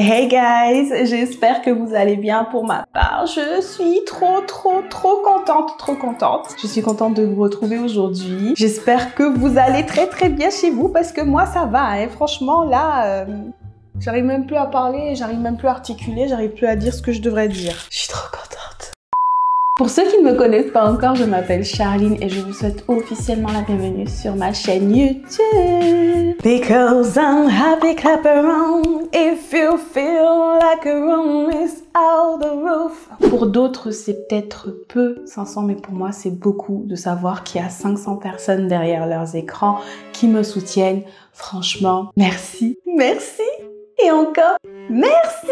Hey guys, j'espère que vous allez bien. Pour ma part, je suis trop contente. Je suis contente de vous retrouver aujourd'hui. J'espère que vous allez très bien chez vous parce que moi ça va, hein. Franchement là, j'arrive même plus à parler, j'arrive même plus à articuler, j'arrive plus à dire ce que je devrais dire. Je suis trop contente. Pour ceux qui ne me connaissent pas encore, je m'appelle Charline et je vous souhaite officiellement la bienvenue sur ma chaîne YouTube. Because I'm happy, clap around if you feel like a room is out the roof. Pour d'autres, c'est peut-être peu, 500, mais pour moi, c'est beaucoup de savoir qu'il y a 500 personnes derrière leurs écrans qui me soutiennent. Franchement, merci. Et encore, merci.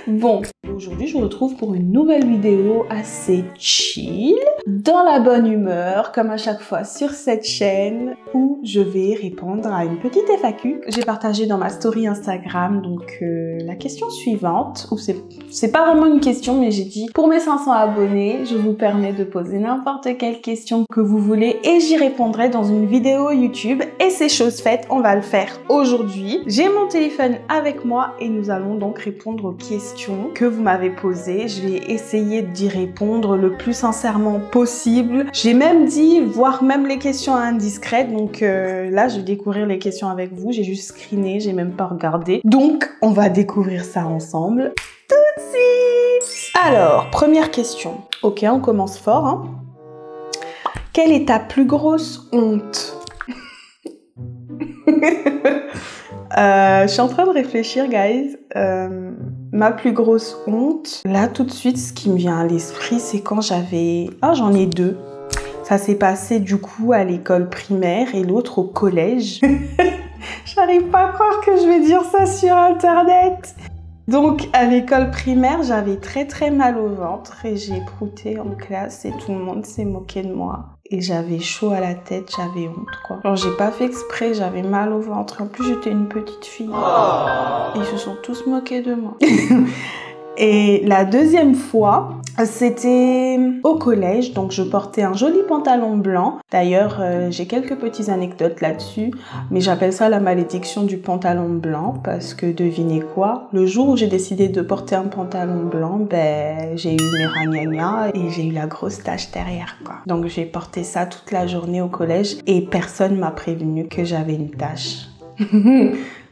Bon, aujourd'hui je vous retrouve pour une nouvelle vidéo assez chill, dans la bonne humeur, comme à chaque fois sur cette chaîne, où je vais répondre à une petite FAQ que j'ai partagée dans ma story Instagram. Donc la question suivante, ou c'est pas vraiment une question, mais j'ai dit pour mes 500 abonnés, je vous permets de poser n'importe quelle question que vous voulez et j'y répondrai dans une vidéo YouTube. Et c'est chose faite, on va le faire aujourd'hui. J'ai mon téléphone avec moi et nous allons donc répondre aux questions que vous m'avez posées. Je vais essayer d'y répondre le plus sincèrement possible. J'ai même dit, voire même les questions indiscrètes. Donc là, je vais découvrir les questions avec vous. J'ai juste screené, j'ai même pas regardé. Donc, on va découvrir ça ensemble tout de suite. Alors, première question. Ok, on commence fort, hein. Quelle est ta plus grosse honte? Je suis en train de réfléchir, guys. Ma plus grosse honte, là tout de suite, ce qui me vient à l'esprit, c'est quand j'avais... Ah, j'en ai deux. Ça s'est passé du coup à l'école primaire et l'autre au collège. J'arrive pas à croire que je vais dire ça sur internet. Donc à l'école primaire, j'avais très mal au ventre et j'ai prouté en classe et tout le monde s'est moqué de moi. Et j'avais chaud à la tête, j'avais honte quoi. Genre j'ai pas fait exprès, j'avais mal au ventre. En plus j'étais une petite fille. Et ils se sont tous moqués de moi. Et la deuxième fois, c'était au collège, donc je portais un joli pantalon blanc. D'ailleurs, j'ai quelques petites anecdotes là-dessus, mais j'appelle ça la malédiction du pantalon blanc, parce que devinez quoi? Le jour où j'ai décidé de porter un pantalon blanc, ben j'ai eu mes ragnagnas et j'ai eu la grosse tache derrière, quoi. Donc j'ai porté ça toute la journée au collège et personne m'a prévenu que j'avais une tache.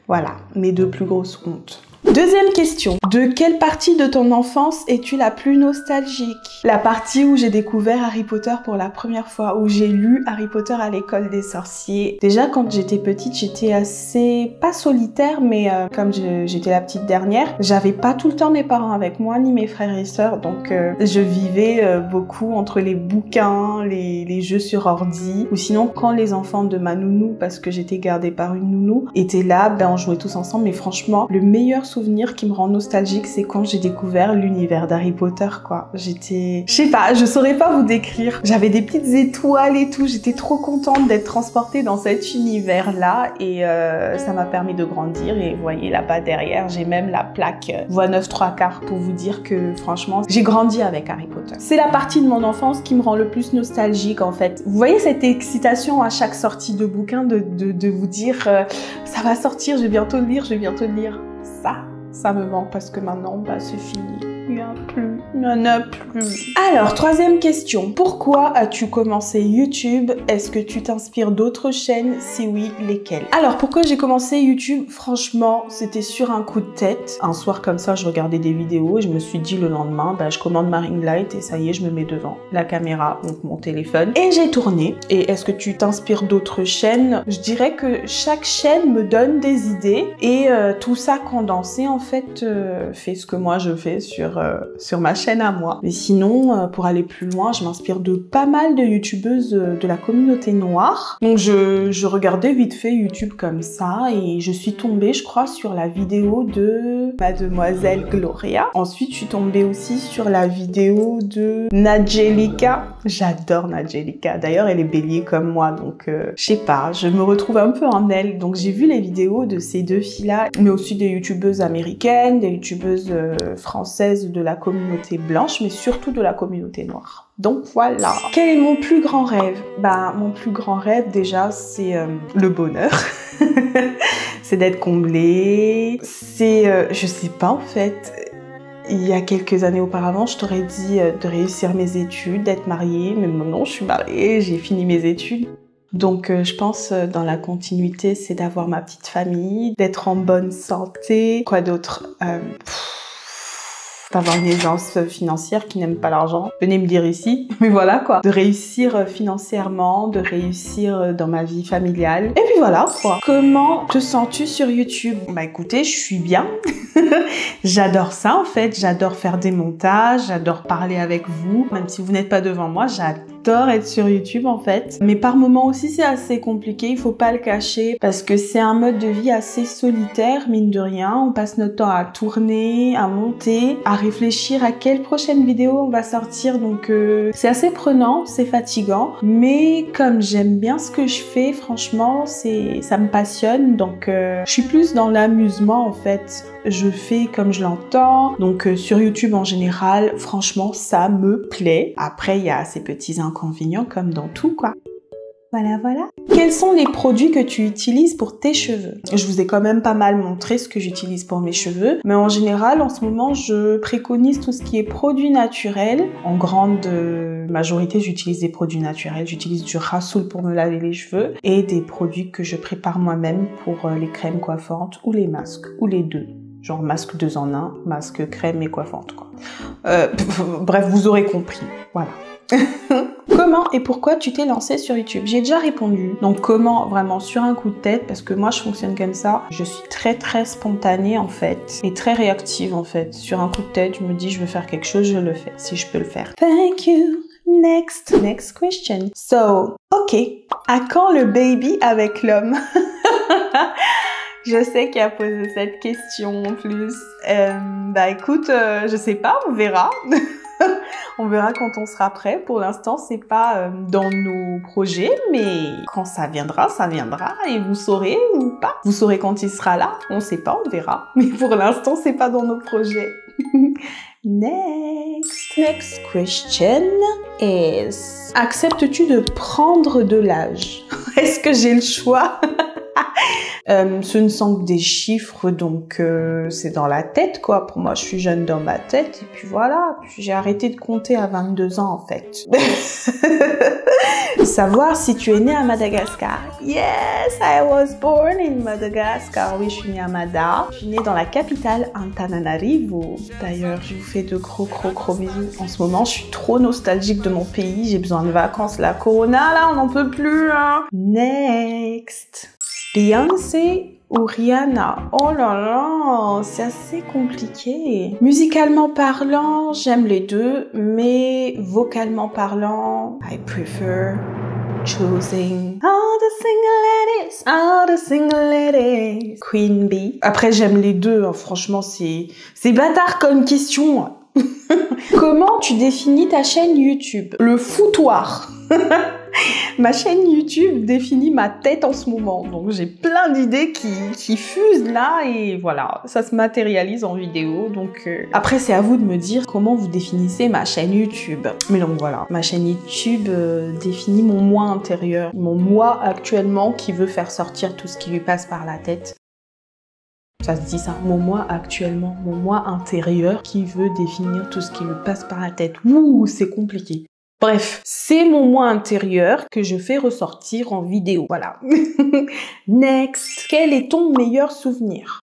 Voilà, mes deux plus grosses hontes. Deuxième question. De quelle partie de ton enfance es-tu la plus nostalgique? La partie où j'ai découvert Harry Potter pour la première fois, où j'ai lu Harry Potter à l'école des sorciers. Déjà, quand j'étais petite, j'étais assez, pas solitaire, mais comme j'étais la petite dernière, j'avais pas tout le temps mes parents avec moi, ni mes frères et sœurs, donc je vivais beaucoup entre les bouquins, les jeux sur ordi, ou sinon quand les enfants de ma nounou, parce que j'étais gardée par une nounou, étaient là, ben on jouait tous ensemble. Mais franchement, le meilleur souvenir qui me rend nostalgique, c'est quand j'ai découvert l'univers d'Harry Potter, quoi. J'étais... Je sais pas, je saurais pas vous décrire. J'avais des petites étoiles et tout, j'étais trop contente d'être transportée dans cet univers-là et ça m'a permis de grandir. Et vous voyez là-bas derrière, j'ai même la plaque voix 9 3/4 pour vous dire que franchement, j'ai grandi avec Harry Potter. C'est la partie de mon enfance qui me rend le plus nostalgique en fait. Vous voyez cette excitation à chaque sortie de bouquin de vous dire ça va sortir, je vais bientôt le lire, ça me manque parce que maintenant, bah, c'est fini. Il n'y en a plus. Alors, troisième question. Pourquoi as-tu commencé YouTube? Est-ce que tu t'inspires d'autres chaînes? Si oui, lesquelles? Alors, pourquoi j'ai commencé YouTube? Franchement, c'était sur un coup de tête. Un soir comme ça, je regardais des vidéos et je me suis dit le lendemain, bah, je commande ma ring light et ça y est, je me mets devant la caméra, donc mon téléphone. Et j'ai tourné. Et est-ce que tu t'inspires d'autres chaînes? Je dirais que chaque chaîne me donne des idées et tout ça condensé, en fait, fait ce que moi je fais sur ma chaîne à moi. Mais sinon, pour aller plus loin, je m'inspire de pas mal de youtubeuses de la communauté noire. Donc je regardais vite fait YouTube comme ça et je suis tombée, je crois, sur la vidéo de Mademoiselle Gloria. Ensuite, je suis tombée aussi sur la vidéo de Nadjelika. J'adore Nadjelika. D'ailleurs, elle est bélier comme moi, donc je sais pas, je me retrouve un peu en elle. Donc j'ai vu les vidéos de ces deux filles-là, mais aussi des youtubeuses américaines, des youtubeuses françaises de la communauté blanche, mais surtout de la communauté noire. Donc voilà. Quel est mon plus grand rêve? Bah, mon plus grand rêve déjà, c'est le bonheur. C'est d'être comblée. C'est, je sais pas en fait. Il y a quelques années auparavant, je t'aurais dit de réussir mes études, d'être mariée, mais maintenant je suis mariée, j'ai fini mes études. Donc je pense dans la continuité, c'est d'avoir ma petite famille, d'être en bonne santé. Quoi d'autre? D'avoir une aisance financière qui n'aime pas l'argent. Venez me dire ici. Mais voilà quoi. De réussir financièrement, de réussir dans ma vie familiale. Et puis voilà quoi. Comment te sens-tu sur YouTube? Bah écoutez, je suis bien. J'adore ça en fait. J'adore faire des montages, j'adore parler avec vous. Même si vous n'êtes pas devant moi, j'adore être sur YouTube en fait. Mais par moments aussi c'est assez compliqué, il faut pas le cacher. Parce que c'est un mode de vie assez solitaire, mine de rien. On passe notre temps à tourner, à monter, à réfléchir à quelle prochaine vidéo on va sortir. Donc c'est assez prenant, c'est fatigant. Mais comme j'aime bien ce que je fais, franchement, ça me passionne. Donc je suis plus dans l'amusement en fait. Je fais comme je l'entends. Donc sur YouTube en général, franchement, ça me plaît. Après, il y a ces petits inconvénients comme dans tout quoi. Voilà, voilà. Quels sont les produits que tu utilises pour tes cheveux? Je vous ai quand même pas mal montré ce que j'utilise pour mes cheveux, mais en général, en ce moment, je préconise tout ce qui est produits naturels. En grande majorité, j'utilise des produits naturels. J'utilise du Rasoul pour me laver les cheveux et des produits que je prépare moi-même pour les crèmes coiffantes ou les masques, ou les deux. Genre masque 2 en 1, masque crème et coiffante quoi. Bref, vous aurez compris. Voilà. Comment et pourquoi tu t'es lancée sur YouTube? J'ai déjà répondu. Donc comment? Vraiment sur un coup de tête, parce que moi je fonctionne comme ça. Je suis très spontanée en fait et très réactive en fait. Sur un coup de tête, je me dis je veux faire quelque chose, je le fais si je peux le faire. Thank you. Next question. So, ok. À quand le baby avec l'homme? Je sais qui a posé cette question en plus. Bah écoute, je sais pas, on verra. On verra quand on sera prêt. Pour l'instant, c'est pas dans nos projets, mais quand ça viendra et vous saurez ou pas. Vous saurez quand il sera là. On sait pas, on verra. Mais pour l'instant, c'est pas dans nos projets. Next question is: acceptes-tu de prendre de l'âge? Est-ce que j'ai le choix? Ce ne sont que des chiffres, donc c'est dans la tête quoi. Pour moi, je suis jeune dans ma tête et puis voilà. J'ai arrêté de compter à 22 ans en fait. Savoir si tu es né à Madagascar. Yes, I was born in Madagascar. Oui, je suis née à Mada. Je suis née dans la capitale Antananarivo. D'ailleurs, je vous fais de gros bisous. En ce moment, je suis trop nostalgique de mon pays. J'ai besoin de vacances. La Corona, là, on n'en peut plus. Hein. Next. Beyoncé ou Rihanna? Oh là là, c'est assez compliqué. Musicalement parlant, j'aime les deux, mais vocalement parlant, I prefer choosing all the single ladies, Queen Bee. Après, j'aime les deux, hein. Franchement, c'est bâtard comme question. Comment tu définis ta chaîne YouTube? Le foutoir. Ma chaîne YouTube définit ma tête en ce moment, donc j'ai plein d'idées qui fusent là et voilà, ça se matérialise en vidéo. Donc après c'est à vous de me dire comment vous définissez ma chaîne YouTube. Mais donc voilà, ma chaîne YouTube définit mon moi intérieur, mon moi actuellement qui veut faire sortir tout ce qui lui passe par la tête. Ça se dit ça, mon moi actuellement, mon moi intérieur qui veut définir tout ce qui lui passe par la tête. Ouh, c'est compliqué. Bref, c'est mon moi intérieur que je fais ressortir en vidéo. Voilà. Next. Quel est ton meilleur souvenir?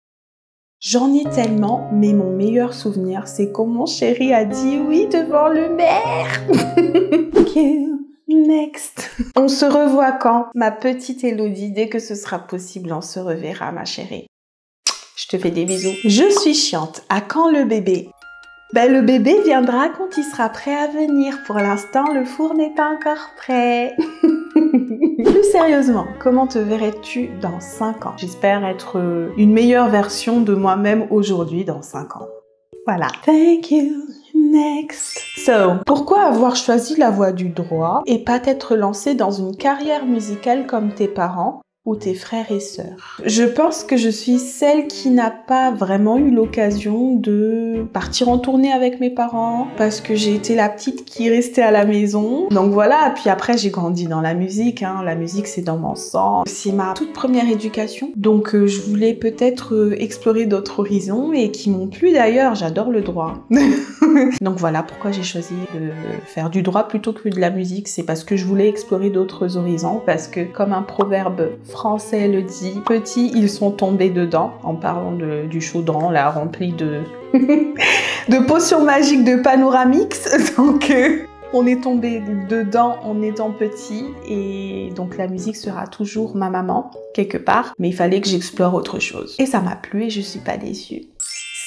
J'en ai tellement, mais mon meilleur souvenir, c'est quand mon chéri a dit oui devant le maire. Next. On se revoit quand? Ma petite Elodie, dès que ce sera possible, on se reverra, ma chérie. Je te fais des bisous. Je suis chiante. À quand le bébé? Ben, le bébé viendra quand il sera prêt à venir. Pour l'instant, le four n'est pas encore prêt. Plus sérieusement, comment te verrais-tu dans 5 ans? J'espère être une meilleure version de moi-même aujourd'hui dans 5 ans. Voilà. Thank you. Next. So, pourquoi avoir choisi la voie du droit et pas t'être lancé dans une carrière musicale comme tes parents? ou tes frères et sœurs? Je pense que je suis celle qui n'a pas vraiment eu l'occasion de partir en tournée avec mes parents parce que j'ai été la petite qui restait à la maison. Donc voilà, puis après j'ai grandi dans la musique, hein. La musique c'est dans mon sang. C'est ma toute première éducation. Donc je voulais peut-être explorer d'autres horizons et qui m'ont plu d'ailleurs. J'adore le droit. Donc voilà pourquoi j'ai choisi de faire du droit plutôt que de la musique. C'est parce que je voulais explorer d'autres horizons, parce que comme un proverbe français le dit, petits ils sont tombés dedans, en parlant du chaudron là rempli de de potions magiques de Panoramix. Donc on est tombé dedans en étant petit et donc la musique sera toujours ma maman quelque part, mais il fallait que j'explore autre chose. Et ça m'a plu et je suis pas déçue.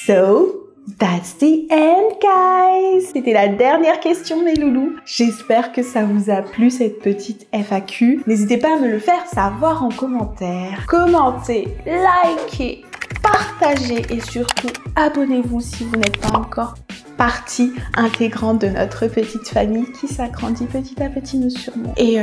So that's the end, guys! C'était la dernière question, mes loulous. J'espère que ça vous a plu, cette petite FAQ. N'hésitez pas à me le faire savoir en commentaire. Commentez, likez, partagez et surtout abonnez-vous si vous n'êtes pas encore partie intégrante de notre petite famille qui s'agrandit petit à petit, nous sûrement. Et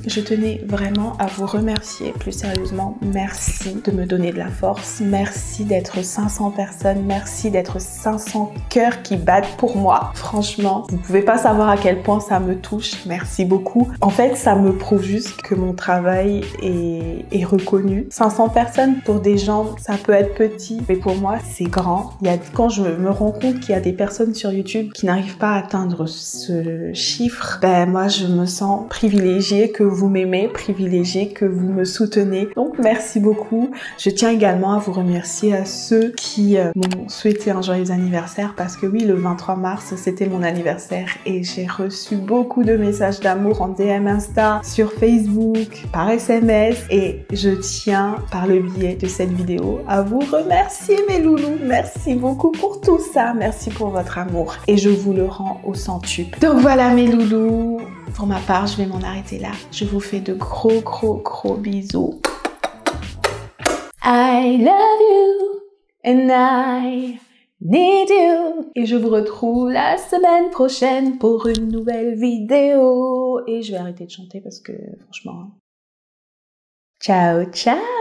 je tenais vraiment à vous remercier, plus sérieusement, merci de me donner de la force, merci d'être 500 personnes, merci d'être 500 cœurs qui battent pour moi. Franchement, vous pouvez pas savoir à quel point ça me touche, merci beaucoup. En fait, ça me prouve juste que mon travail est reconnu. 500 personnes, pour des gens, ça peut être petit, mais pour moi, c'est grand. Quand je me rends compte qu'il y a des personnes sur YouTube qui n'arrivent pas à atteindre ce chiffre, ben moi je me sens privilégiée que vous m'aimez, privilégiée que vous me soutenez. Donc merci beaucoup. Je tiens également à vous remercier à ceux qui m'ont souhaité un joyeux anniversaire, parce que oui, le 23 mars c'était mon anniversaire et j'ai reçu beaucoup de messages d'amour en DM Insta, sur Facebook, par SMS, et je tiens par le biais de cette vidéo à vous remercier, mes loulous. Merci beaucoup pour tout ça, merci pour votre amour. Et je vous le rends au centuple. Donc voilà, mes loulous, pour ma part je vais m'en arrêter là. Je vous fais de gros bisous. I love you and I need you. Et je vous retrouve la semaine prochaine pour une nouvelle vidéo. Et je vais arrêter de chanter parce que franchement... Ciao, ciao!